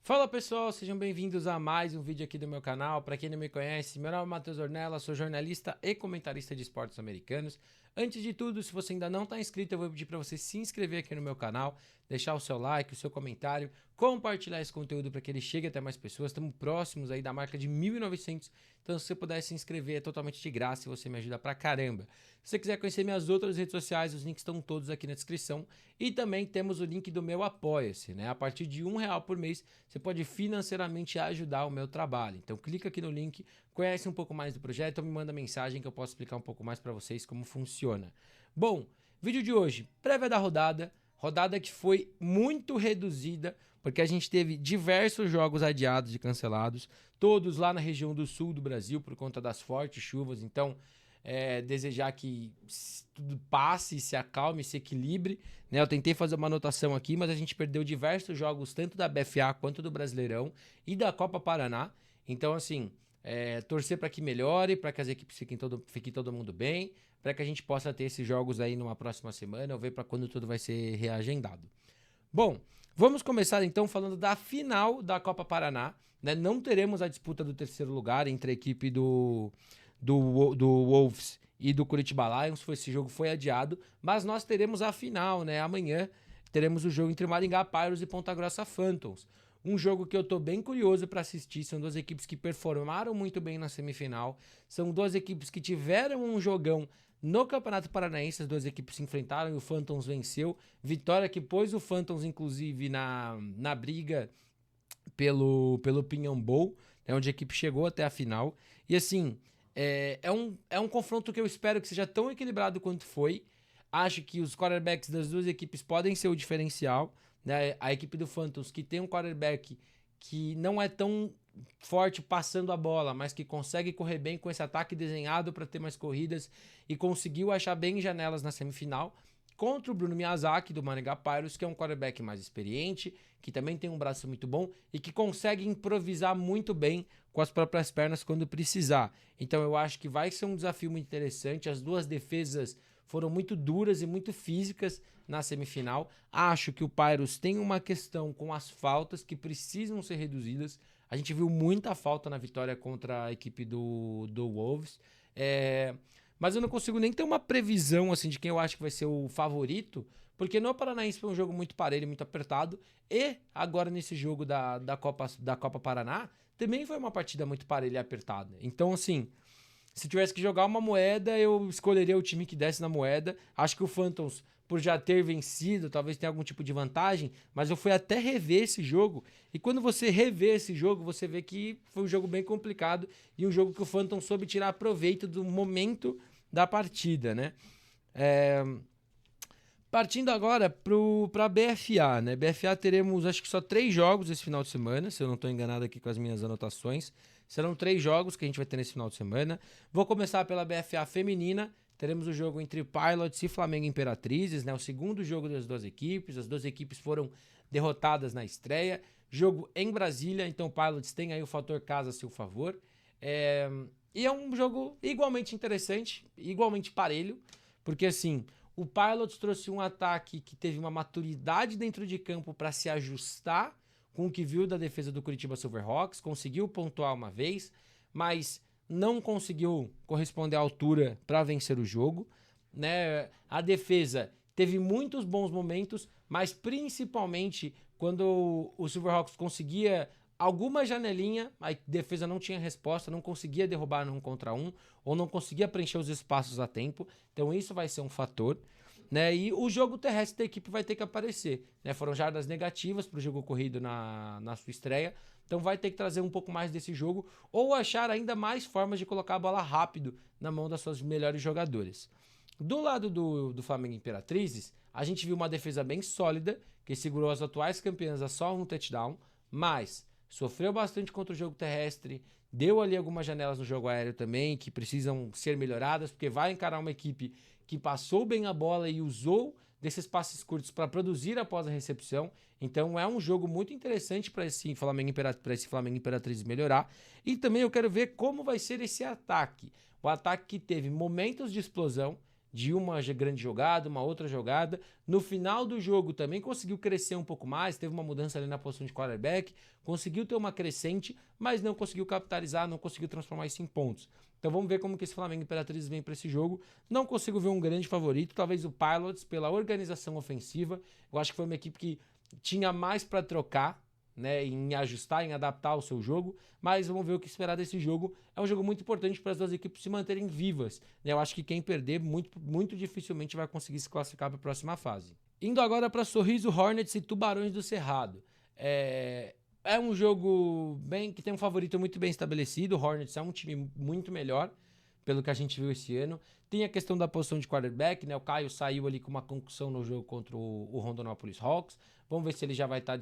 Fala pessoal, sejam bem-vindos a mais um vídeo aqui do meu canal. Para quem não me conhece, meu nome é Matheus Ornella, sou jornalista e comentarista de esportes americanos. Antes de tudo, se você ainda não está inscrito, eu vou pedir para você se inscrever aqui no meu canal, deixar o seu like, o seu comentário, compartilhar esse conteúdo para que ele chegue até mais pessoas. Estamos próximos aí da marca de 1.900, então se você puder se inscrever é totalmente de graça e você me ajuda pra caramba. Se você quiser conhecer minhas outras redes sociais, os links estão todos aqui na descrição. E também temos o link do meu Apoia-se, né? A partir de R$ 1 por mês, você pode financeiramente ajudar o meu trabalho. Então clica aqui no link, conhece um pouco mais do projeto ou me manda mensagem que eu posso explicar um pouco mais para vocês como funciona. Bom, vídeo de hoje, prévia da rodada que foi muito reduzida, porque a gente teve diversos jogos adiados e cancelados, todos lá na região do sul do Brasil por conta das fortes chuvas. Então, desejar que tudo passe, se acalme, se equilibre, né? Eu tentei fazer uma anotação aqui, mas a gente perdeu diversos jogos, tanto da BFA quanto do Brasileirão e da Copa Paraná. Então, assim, torcer para que melhore, para que as equipes fiquem todo mundo bem, para que a gente possa ter esses jogos aí numa próxima semana, ou ver para quando tudo vai ser reagendado. Bom, vamos começar então falando da final da Copa Paraná, né? Não teremos a disputa do terceiro lugar entre a equipe do Wolves e do Curitiba Lions. Esse jogo foi adiado, mas nós teremos a final, né? Amanhã teremos o jogo entre Maringá Pirates e Ponta Grossa Phantoms. Um jogo que eu tô bem curioso para assistir. São duas equipes que performaram muito bem na semifinal. São duas equipes que tiveram um jogão no Campeonato Paranaense. As duas equipes se enfrentaram e o Phantoms venceu. Vitória que pôs o Phantoms, inclusive, na briga pelo Pinhão Bowl, né, onde a equipe chegou até a final. E assim, é um confronto que eu espero que seja tão equilibrado quanto foi. Acho que os quarterbacks das duas equipes podem ser o diferencial, né? A equipe do Phantoms, que tem um quarterback que não é tão forte passando a bola, mas que consegue correr bem com esse ataque desenhado para ter mais corridas e conseguiu achar bem janelas na semifinal contra o Bruno Miyazaki do Maringá Pirates, que é um quarterback mais experiente, que também tem um braço muito bom e que consegue improvisar muito bem com as próprias pernas quando precisar. Então eu acho que vai ser um desafio muito interessante. As duas defesas foram muito duras e muito físicas na semifinal. Acho que o Pirates tem uma questão com as faltas que precisam ser reduzidas. A gente viu muita falta na vitória contra a equipe do Wolves. Mas eu não consigo nem ter uma previsão assim de quem eu acho que vai ser o favorito, porque no Paranaense foi um jogo muito parelho, muito apertado, e agora nesse jogo da Copa Paraná também foi uma partida muito parelha e apertada. Então, assim, se tivesse que jogar uma moeda, eu escolheria o time que desse na moeda. Acho que o Phantoms, por já ter vencido, talvez tenha algum tipo de vantagem, mas eu fui até rever esse jogo. E quando você revê esse jogo, você vê que foi um jogo bem complicado e um jogo que o Phantom soube tirar proveito do momento da partida, né? Partindo agora para a BFA, né? BFA teremos acho que só 3 jogos esse final de semana, se eu não estou enganado aqui com as minhas anotações. Serão 3 jogos que a gente vai ter nesse final de semana. Vou começar pela BFA feminina. Teremos o jogo entre Pilots e Flamengo Imperatrizes, né? O segundo jogo das duas equipes. As duas equipes foram derrotadas na estreia. Jogo em Brasília, então o Pilots tem aí o fator casa a seu favor. E é um jogo igualmente interessante, igualmente parelho, porque assim, o Pilots trouxe um ataque que teve uma maturidade dentro de campo para se ajustar com o que viu da defesa do Curitiba Silverhawks, conseguiu pontuar uma vez, mas não conseguiu corresponder à altura para vencer o jogo, né? A defesa teve muitos bons momentos, mas principalmente quando o Silverhawks conseguia alguma janelinha, a defesa não tinha resposta, não conseguia derrubar num contra um, ou não conseguia preencher os espaços a tempo. Então isso vai ser um fator, né? E o jogo terrestre da equipe vai ter que aparecer, né? Foram jardas negativas para o jogo corrido na sua estreia, então vai ter que trazer um pouco mais desse jogo ou achar ainda mais formas de colocar a bola rápido na mão das suas melhores jogadoras. Do lado do Flamengo Imperatrizes, a gente viu uma defesa bem sólida, que segurou as atuais campeãs a só um touchdown, mas sofreu bastante contra o jogo terrestre, deu ali algumas janelas no jogo aéreo também, que precisam ser melhoradas, porque vai encarar uma equipe que passou bem a bola e usou desses passes curtos para produzir após a recepção. Então é um jogo muito interessante para esse Flamengo Imperatriz melhorar. E também eu quero ver como vai ser esse ataque. O ataque que teve momentos de explosão, de uma grande jogada, uma outra jogada. No final do jogo também conseguiu crescer um pouco mais, teve uma mudança ali na posição de quarterback, conseguiu ter uma crescente, mas não conseguiu capitalizar, não conseguiu transformar isso em pontos. Então vamos ver como que esse Flamengo Imperatriz vem para esse jogo. Não consigo ver um grande favorito, talvez o Pilots pela organização ofensiva. Eu acho que foi uma equipe que tinha mais para trocar, né, em ajustar, em adaptar o seu jogo, mas vamos ver o que esperar desse jogo. É um jogo muito importante para as duas equipes se manterem vivas, né? Eu acho que quem perder muito dificilmente vai conseguir se classificar para a próxima fase. Indo agora para Sorriso Hornets e Tubarões do Cerrado. É um jogo bem que tem um favorito muito bem estabelecido. O Hornets é um time muito melhor, pelo que a gente viu esse ano. Tem a questão da posição de quarterback, né? O Caio saiu ali com uma concussão no jogo contra o Rondonópolis Hawks. Vamos ver se ele já vai estar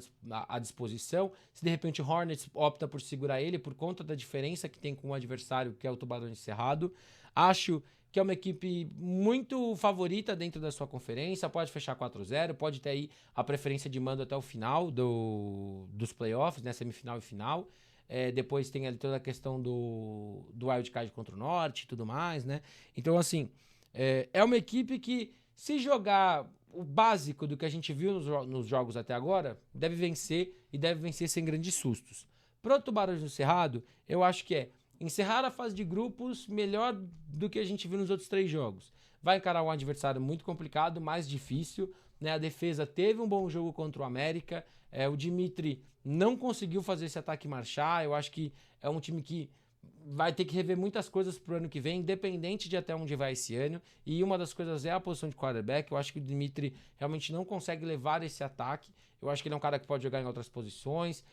à disposição. Se de repente o Hornets opta por segurar ele por conta da diferença que tem com o adversário, que é o Tubarões do Cerrado. Acho que é uma equipe muito favorita dentro da sua conferência, pode fechar 4-0, pode ter aí a preferência de mando até o final dos playoffs, né, semifinal e final. Depois tem ali toda a questão do wildcard contra o Norte e tudo mais, né? Então, assim, é uma equipe que, se jogar o básico do que a gente viu nos jogos até agora, deve vencer e deve vencer sem grandes sustos. Pro Tubarões do Cerrado, eu acho que encerrar a fase de grupos melhor do que a gente viu nos outros 3 jogos. Vai encarar um adversário muito complicado, mais difícil, né? A defesa teve um bom jogo contra o América. O Dimitri não conseguiu fazer esse ataque marchar. Eu acho que é um time que vai ter que rever muitas coisas pro ano que vem, independente de até onde vai esse ano. E uma das coisas é a posição de quarterback. Eu acho que o Dimitri realmente não consegue levar esse ataque. Eu acho que ele é um cara que pode jogar em outras posições.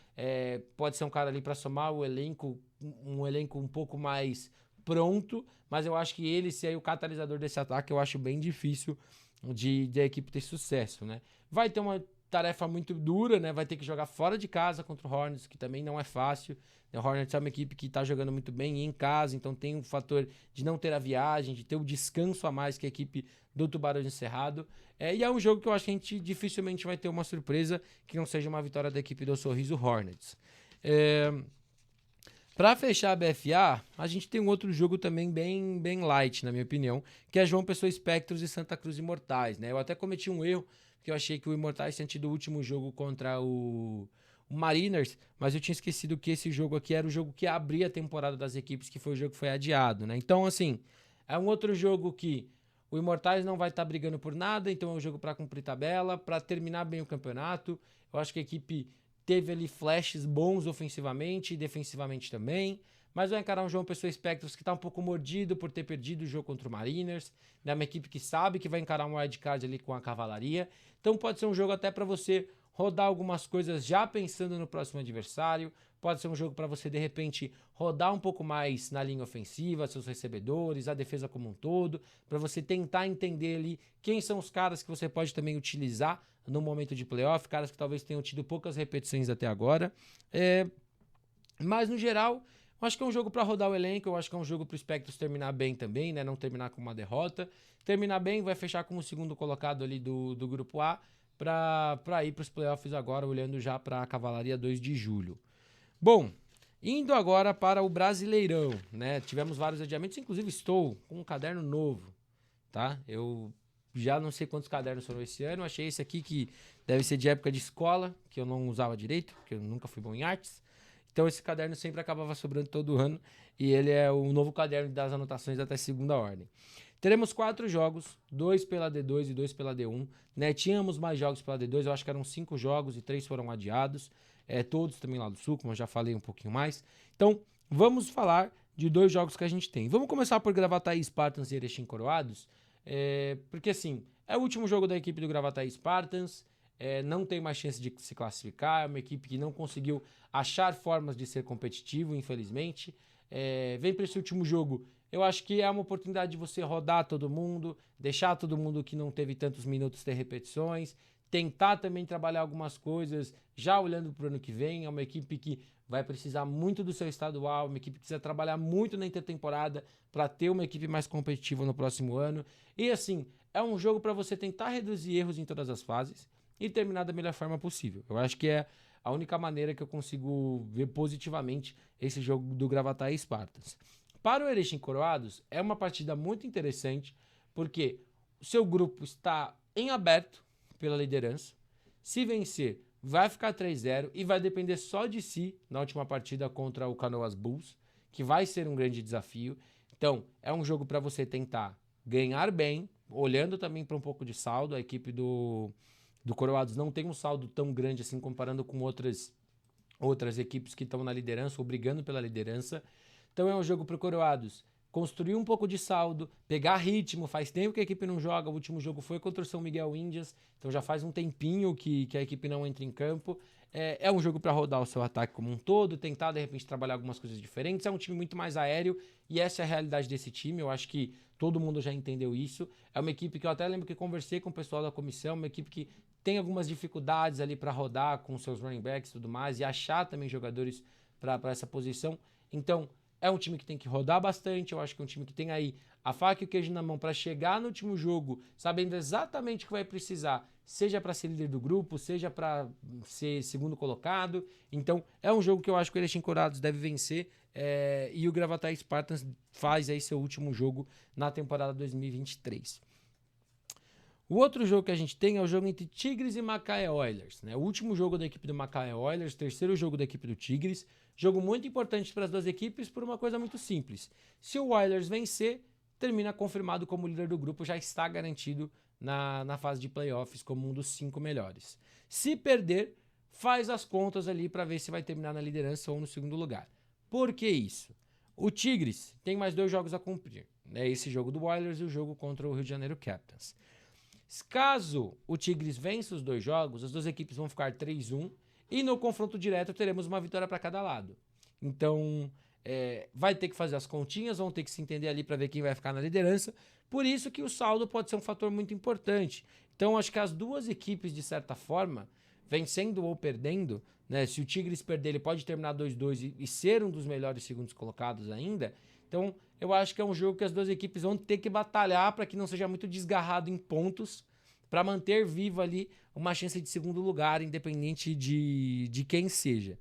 Pode ser um cara ali para somar o elenco, um elenco um pouco mais pronto. Mas eu acho que ele ser o catalisador desse ataque, eu acho bem difícil de a equipe ter sucesso, né? Vai ter uma tarefa muito dura, né? Vai ter que jogar fora de casa contra o Hornets, que também não é fácil. O Hornets é uma equipe que tá jogando muito bem em casa, então tem o fator de não ter a viagem, de ter o descanso a mais que a equipe do Tubarões do Cerrado. E é um jogo que eu acho que a gente dificilmente vai ter uma surpresa que não seja uma vitória da equipe do Sorriso Hornets. Para fechar a BFA, a gente tem um outro jogo também bem light, na minha opinião, que é João Pessoa Espectros e Santa Cruz Imortais, né? Eu até cometi um erro, porque eu achei que o Imortais tinha tido o último jogo contra o Mariners, mas eu tinha esquecido que esse jogo aqui era o jogo que abria a temporada das equipes, que foi o jogo que foi adiado, né? Então, assim, é um outro jogo que o Imortais não vai estar brigando por nada, então é um jogo para cumprir tabela, para terminar bem o campeonato. Eu acho que a equipe teve ali flashes bons ofensivamente e defensivamente também, mas vai encarar um João Pessoa Espectros que está um pouco mordido por ter perdido o jogo contra o Mariners, né? Uma equipe que sabe que vai encarar um wildcard ali com a Cavalaria, então pode ser um jogo até para você rodar algumas coisas já pensando no próximo adversário, pode ser um jogo para você de repente rodar um pouco mais na linha ofensiva, seus recebedores, a defesa como um todo, para você tentar entender ali quem são os caras que você pode também utilizar no momento de playoff, caras que talvez tenham tido poucas repetições até agora. Mas no geral, eu acho que é um jogo para rodar o elenco, eu acho que é um jogo para o Spectros terminar bem também, né? Não terminar com uma derrota. Terminar bem, vai fechar como o segundo colocado ali do grupo A, para ir para os playoffs agora, olhando já para a Cavalaria 2 de julho. Bom, indo agora para o Brasileirão, né? Tivemos vários adiamentos, inclusive estou com um caderno novo, tá? Eu já não sei quantos cadernos foram esse ano, achei esse aqui que deve ser de época de escola, que eu não usava direito, porque eu nunca fui bom em artes. Então esse caderno sempre acabava sobrando todo ano, e ele é o novo caderno das anotações até segunda ordem. Teremos 4 jogos, 2 pela D2 e 2 pela D1, né? Tínhamos mais jogos pela D2, eu acho que eram 5 jogos e 3 foram adiados, todos também lá do Sul, como eu já falei um pouquinho mais. Então, vamos falar de 2 jogos que a gente tem. Vamos começar por Gravataí Spartans e Erechim Coroados, porque assim, é o último jogo da equipe do Gravataí Spartans, não tem mais chance de se classificar, é uma equipe que não conseguiu achar formas de ser competitivo, infelizmente. Vem para esse último jogo, eu acho que é uma oportunidade de você rodar todo mundo, deixar todo mundo que não teve tantos minutos ter repetições, tentar também trabalhar algumas coisas, já olhando para o ano que vem. É uma equipe que vai precisar muito do seu estadual, uma equipe que precisa trabalhar muito na intertemporada para ter uma equipe mais competitiva no próximo ano. E assim, é um jogo para você tentar reduzir erros em todas as fases e terminar da melhor forma possível. Eu acho que é a única maneira que eu consigo ver positivamente esse jogo do Gravataí Spartans. Para o Erechim Coroados, é uma partida muito interessante, porque o seu grupo está em aberto pela liderança. Se vencer, vai ficar 3-0 e vai depender só de si na última partida contra o Canoas Bulls, que vai ser um grande desafio. Então, é um jogo para você tentar ganhar bem, olhando também para um pouco de saldo. A equipe do Coroados não tem um saldo tão grande assim comparando com outras equipes que estão na liderança ou brigando pela liderança. Então é um jogo para o Coroados construir um pouco de saldo, pegar ritmo. Faz tempo que a equipe não joga. O último jogo foi contra o São Miguel Índias, então já faz um tempinho que a equipe não entra em campo. É um jogo para rodar o seu ataque como um todo, tentar de repente trabalhar algumas coisas diferentes. É um time muito mais aéreo e essa é a realidade desse time. Eu acho que todo mundo já entendeu isso. É uma equipe que eu até lembro que conversei com o pessoal da comissão, uma equipe que tem algumas dificuldades ali para rodar com seus running backs e tudo mais, e achar também jogadores para essa posição. Então, é um time que tem que rodar bastante. Eu acho que é um time que tem aí a faca e o queijo na mão para chegar no último jogo, sabendo exatamente o que vai precisar, seja para ser líder do grupo, seja para ser segundo colocado. Então, é um jogo que eu acho que o Erechim Coroados deve vencer. E o Gravataí Spartans faz aí seu último jogo na temporada 2023. O outro jogo que a gente tem é o jogo entre Tigres e Macaé Oilers, né? O último jogo da equipe do Macaé Oilers, terceiro jogo da equipe do Tigres. Jogo muito importante para as duas equipes por uma coisa muito simples. Se o Oilers vencer, termina confirmado como líder do grupo, já está garantido na fase de playoffs como um dos 5 melhores. Se perder, faz as contas ali para ver se vai terminar na liderança ou no segundo lugar. Por que isso? O Tigres tem mais 2 jogos a cumprir, né? Esse jogo do Oilers e o jogo contra o Rio de Janeiro Captains. Caso o Tigres vença os 2 jogos, as duas equipes vão ficar 3-1 e no confronto direto teremos uma vitória para cada lado. Então, vai ter que fazer as continhas, vão ter que se entender ali para ver quem vai ficar na liderança. Por isso que o saldo pode ser um fator muito importante. Então, acho que as duas equipes, de certa forma, vencendo ou perdendo, né? Se o Tigres perder, ele pode terminar 2-2 e ser um dos melhores segundos colocados ainda. Então, eu acho que é um jogo que as duas equipes vão ter que batalhar para que não seja muito desgarrado em pontos, para manter viva ali uma chance de segundo lugar, independente de quem seja.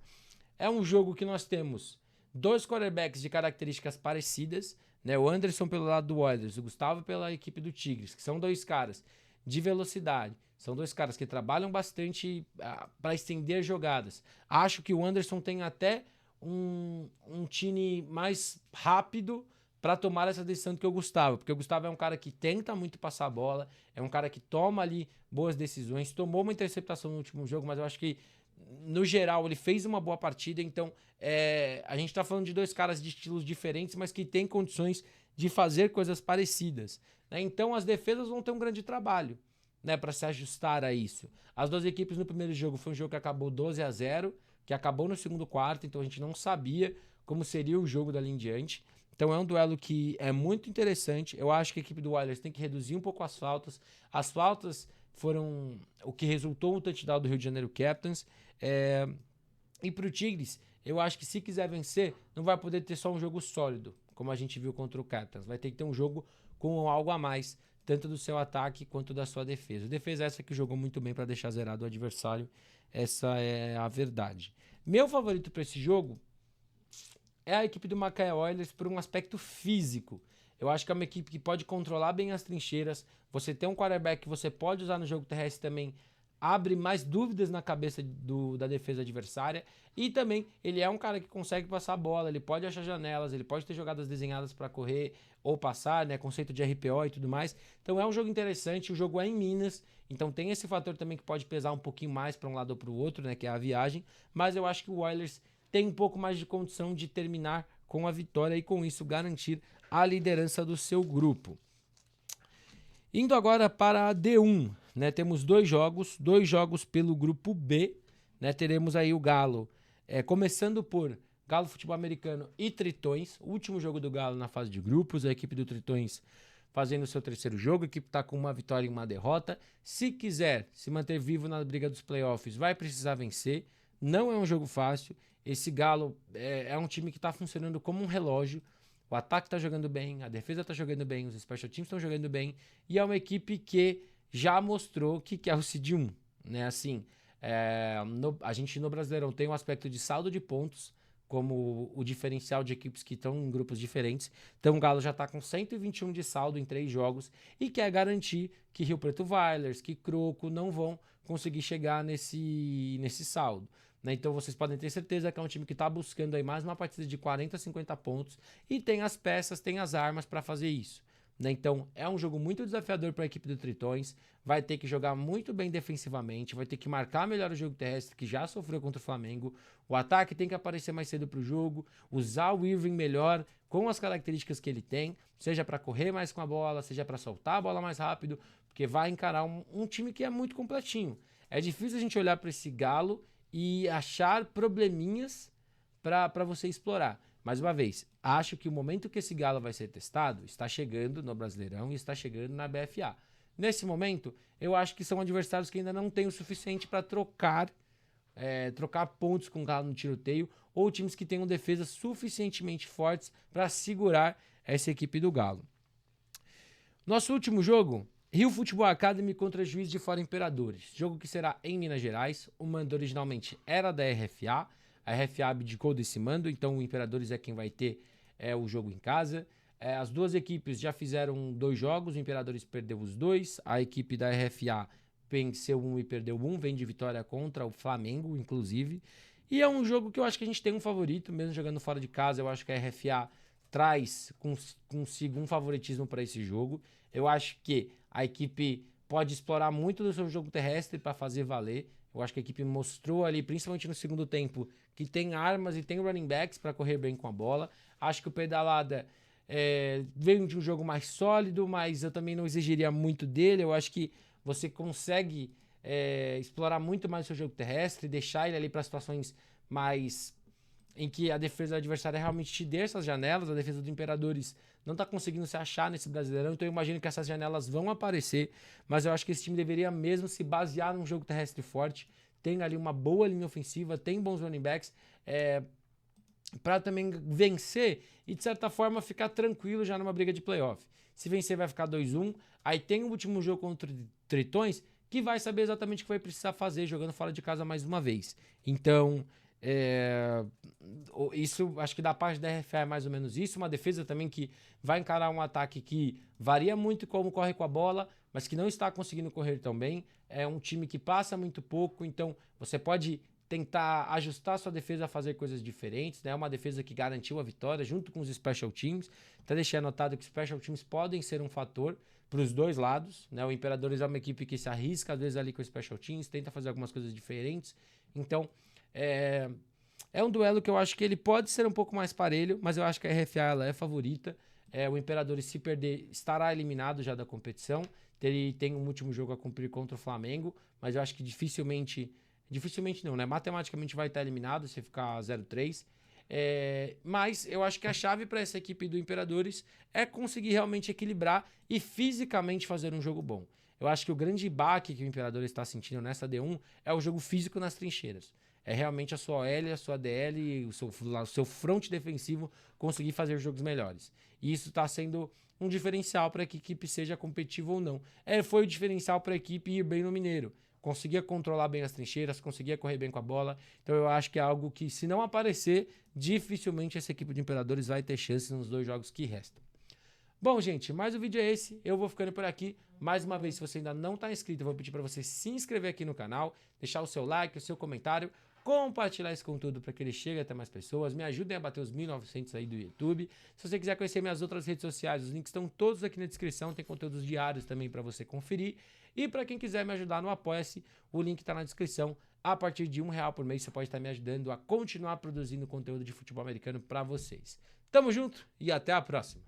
É um jogo que nós temos 2 quarterbacks de características parecidas, né? O Anderson pelo lado do Oilers, o Gustavo pela equipe do Tigres, que são 2 caras de velocidade. São 2 caras que trabalham bastante para estender jogadas. Acho que o Anderson tem até um time mais rápido para tomar essa decisão do que o Gustavo, porque o Gustavo é um cara que tenta muito passar a bola, é um cara que toma ali boas decisões, tomou uma interceptação no último jogo, mas eu acho que no geral ele fez uma boa partida. Então a gente tá falando de 2 caras de estilos diferentes, mas que têm condições de fazer coisas parecidas, né? Então as defesas vão ter um grande trabalho, né, para se ajustar a isso. As duas equipes no primeiro jogo foi um jogo que acabou 12-0, que acabou no segundo quarto, então a gente não sabia como seria o jogo dali em diante. Então é um duelo que é muito interessante. Eu acho que a equipe do Oilers tem que reduzir um pouco as faltas. As faltas foram o que resultou no touchdown do Rio de Janeiro Captains. E pro Tigres, eu acho que se quiser vencer, não vai poder ter só um jogo sólido, como a gente viu contra o Captains. Vai ter que ter um jogo com algo a mais, tanto do seu ataque quanto da sua defesa. A defesa é essa que jogou muito bem para deixar zerado o adversário. Essa é a verdade. Meu favorito para esse jogo é a equipe do Macaé Oilers por um aspecto físico. Eu acho que é uma equipe que pode controlar bem as trincheiras. Você tem um quarterback que você pode usar no jogo terrestre também, abre mais dúvidas na cabeça da defesa adversária. E também ele é um cara que consegue passar a bola, ele pode achar janelas, ele pode ter jogadas desenhadas para correr ou passar, né? Conceito de RPO e tudo mais. Então é um jogo interessante, o jogo é em Minas, então tem esse fator também que pode pesar um pouquinho mais para um lado ou para o outro, né? Que é a viagem. Mas eu acho que o Oilers tem um pouco mais de condição de terminar com a vitória e com isso garantir a liderança do seu grupo. Indo agora para a D1, né? Temos 2 jogos pelo grupo B, né? Teremos aí o Galo, começando por Galo Futebol Americano e Tritões, o último jogo do Galo na fase de grupos, a equipe do Tritões fazendo o seu 3º jogo, a equipe está com uma vitória e uma derrota. Se quiser se manter vivo na briga dos playoffs, vai precisar vencer, não é um jogo fácil. Esse Galo é um time que está funcionando como um relógio. O ataque está jogando bem, a defesa está jogando bem, os special teams estão jogando bem. E é uma equipe que já mostrou que quer o Seed 1. Né? Assim, a gente no Brasileirão tem um aspecto de saldo de pontos como o diferencial de equipes que estão em grupos diferentes. Então o Galo já está com 121 de saldo em 3 jogos e quer garantir que Rio Preto Vailers, que Croco não vão conseguir chegar nesse saldo. Né? Então vocês podem ter certeza que é um time que está buscando aí mais uma partida de 40, 50 pontos e tem as peças, tem as armas para fazer isso. Né? Então é um jogo muito desafiador para a equipe do Tritões, vai ter que jogar muito bem defensivamente, vai ter que marcar melhor o jogo terrestre, que já sofreu contra o Flamengo, o ataque tem que aparecer mais cedo para o jogo, usar o Irving melhor com as características que ele tem, seja para correr mais com a bola, seja para soltar a bola mais rápido, porque vai encarar um time que é muito completinho. É difícil a gente olhar para esse Galo e achar probleminhas para você explorar. Mais uma vez, acho que o momento que esse Galo vai ser testado está chegando no Brasileirão e está chegando na BFA. Nesse momento, eu acho que são adversários que ainda não têm o suficiente para trocar pontos com o Galo no tiroteio, ou times que tenham defesas suficientemente fortes para segurar essa equipe do Galo. Nosso último jogo, Rio Futebol Academy contra Juiz de Fora Imperadores. Jogo que será em Minas Gerais. O mando originalmente era da RFA. A RFA abdicou desse mando, então o Imperadores é quem vai ter o jogo em casa. As duas equipes já fizeram 2 jogos, o Imperadores perdeu os 2. A equipe da RFA venceu 1 e perdeu 1, vem de vitória contra o Flamengo, inclusive. E é um jogo que eu acho que a gente tem um favorito, mesmo jogando fora de casa. Eu acho que a RFA traz consigo um favoritismo para esse jogo. Eu acho que a equipe pode explorar muito do seu jogo terrestre para fazer valer. Eu acho que a equipe mostrou ali, principalmente no segundo tempo, que tem armas e tem running backs para correr bem com a bola. Acho que o Pedalada veio de um jogo mais sólido, mas eu também não exigiria muito dele. Eu acho que você consegue explorar muito mais o seu jogo terrestre, deixar ele ali para situações mais em que a defesa do adversário realmente te dê essas janelas. A defesa do Imperadores não está conseguindo se achar nesse Brasileirão, então eu imagino que essas janelas vão aparecer, mas eu acho que esse time deveria mesmo se basear num jogo terrestre forte, tem ali uma boa linha ofensiva, tem bons running backs, para também vencer e de certa forma ficar tranquilo já numa briga de playoff. Se vencer vai ficar 2-1, aí tem o último jogo contra o Tritões, que vai saber exatamente o que vai precisar fazer jogando fora de casa mais uma vez. Então, isso, acho que da parte da RFA é mais ou menos isso. Uma defesa também que vai encarar um ataque que varia muito como corre com a bola, mas que não está conseguindo correr tão bem. É um time que passa muito pouco, então você pode tentar ajustar sua defesa a fazer coisas diferentes, né? É uma defesa que garantiu a vitória junto com os special teams. Até deixei anotado que os special teams podem ser um fator para os dois lados, né? O Imperadores é uma equipe que se arrisca às vezes ali com os special teams, tenta fazer algumas coisas diferentes. Então, é um duelo que eu acho que ele pode ser um pouco mais parelho, mas eu acho que a RFA ela é favorita. O Imperadores, se perder, estará eliminado já da competição. Ele tem um último jogo a cumprir contra o Flamengo, mas eu acho que dificilmente não, né? Matematicamente vai estar eliminado se ficar 0-3. Mas eu acho que a chave para essa equipe do Imperadores é conseguir realmente equilibrar e fisicamente fazer um jogo bom. Eu acho que o grande baque que o Imperadores está sentindo nessa D1 é o jogo físico nas trincheiras. É realmente a sua OL, a sua DL, o seu front defensivo conseguir fazer jogos melhores. E isso está sendo um diferencial para que a equipe seja competitiva ou não. Foi o diferencial para a equipe ir bem no Mineiro. Conseguia controlar bem as trincheiras, conseguia correr bem com a bola. Então eu acho que é algo que, se não aparecer, dificilmente essa equipe de Imperadores vai ter chance nos 2 jogos que restam. Bom, gente, mais um vídeo é esse. Eu vou ficando por aqui. Mais uma vez, se você ainda não está inscrito, eu vou pedir para você se inscrever aqui no canal, deixar o seu like, o seu comentário, compartilhar esse conteúdo para que ele chegue até mais pessoas. Me ajudem a bater os 1.900 aí do YouTube. Se você quiser conhecer minhas outras redes sociais, os links estão todos aqui na descrição. Tem conteúdos diários também para você conferir. E para quem quiser me ajudar no Apoia-se, o link está na descrição. A partir de R$1 por mês você pode estar me ajudando a continuar produzindo conteúdo de futebol americano para vocês. Tamo junto e até a próxima!